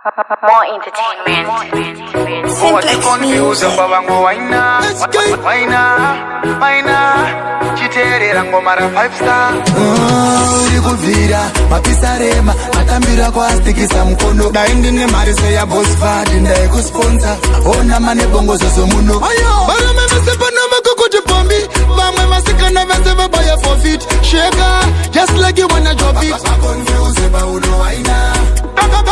More entertainment. Oh, what you confused about Waina, Chiterera ngomara 5 star. Urikuvira mapisarema atambira kwastikisa mkono daindine mari seya boss fadi ndaikusponsor ona mane bongozo zomuno bara meme sepana makukuti pombi vamwe masikana vese vabaya for fit sheka just like you wanna drop it confused about uno waina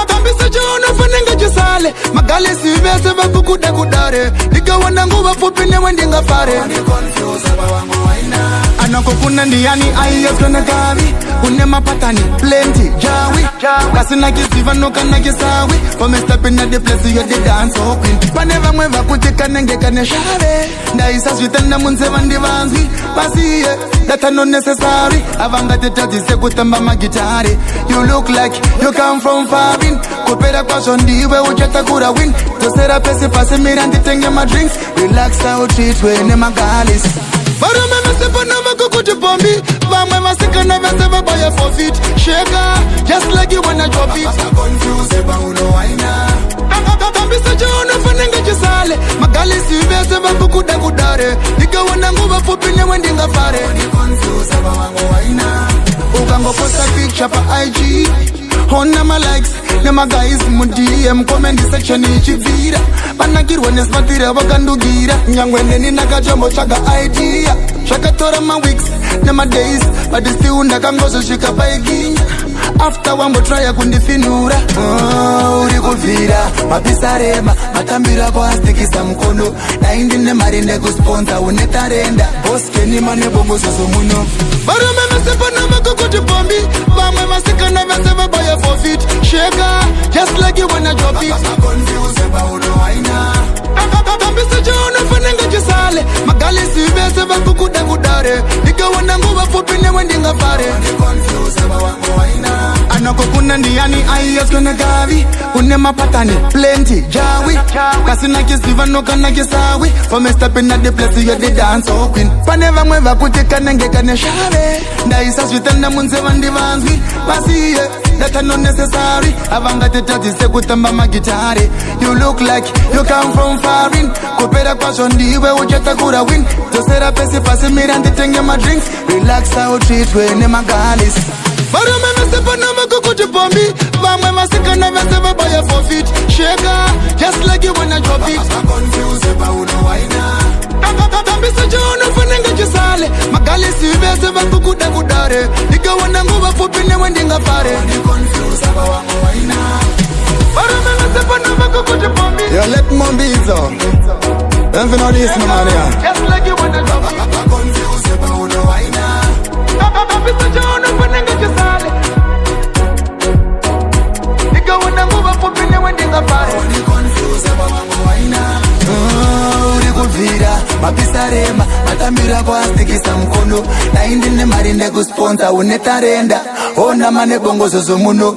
kambisa chono fanenga jisale magali sivese vakukuda kudare nikawana nguva fupi newe ndingafare confused about wangu waina anako kuna ndiyani aiyeskana gavi une mapatani plenty jawi kasina kisiva noka na kisawi for me stepping at the place you the dance queen paneva mwe vakutika nenge kane shave ndaisa switenda munze vandivanzi basiye that are not necessary avanga tetazise kutamba magitari you look like you come from far in kupera kwazo ndiwe uchata kura win tosera pesi pasi mira nditenge ma drinks relax out treat wene magalis bara meme sepana makukuti pombi vamwe masikana vese vabaya for fit sheka just like you wanna drop it confused about uno waina kambisa chono fanenga jisale magali sivese vakukuda kudare nikawana nguva fupi newe ndingafare confused about wangu waina ukangoposta picture pa IG ona ma likes ne ma guys mu DM comment section ichivira panakirwa nesmatira vakandugira nyangwe neni nakachombo chaga idea zvakatora ma weeks ne ma days but still ndakangozosvika paiginya after wambo try kundifinura uri kuvira mapisarema matambira kwastikisa mkono daindine mari nekusponsor une tarenda boss kenima nebongozo zomuno bara meme sepana makukuti pombi vamwe masikana vese vabaya for fit sheka just like you wanna drop it confused about uno waina kambisa chono fanenga jisale magali sivese vakukuda kudare nikawana nguva fupi newe ndingafare confused about wangu waina anako kuna ndiyani aiyeskana gavi une mapatani plenty jawi kasina kisiva noka na kisawi for me stepping at the place you the dance queen paneva mwe vakutika nenge kane shave ndaisa switenda munze vandivanzi basiye that are not necessary avanga tetazise kutamba magitari you look like you come from far in kupera kwazo ndiwe uchata kura win tosera pesi pasi mira nditenge ma drinks relax out treat wene magalis bara meme sepana makukuti pombi vamwe masikana vese vabaya for fit sheka just like you wanna drop it confused about uno waina kambisa chono fanenga jisale magali sivese vakukuda kudare nikawana nguva fupi newe ndingafare confused about wangu waina bara meme sepana makukuti pombi yo let mombizo don't feel no this no man yeah just like you wanna drop it confused about uno waina kambisa chono fanenga jisale nikawana nguva fupi newe ndingafare confused about wangu waina urikuvira mapisarema matambira kwastikisa mkono daindine mari nekusponsor une tarenda ona mane bongozo zomuno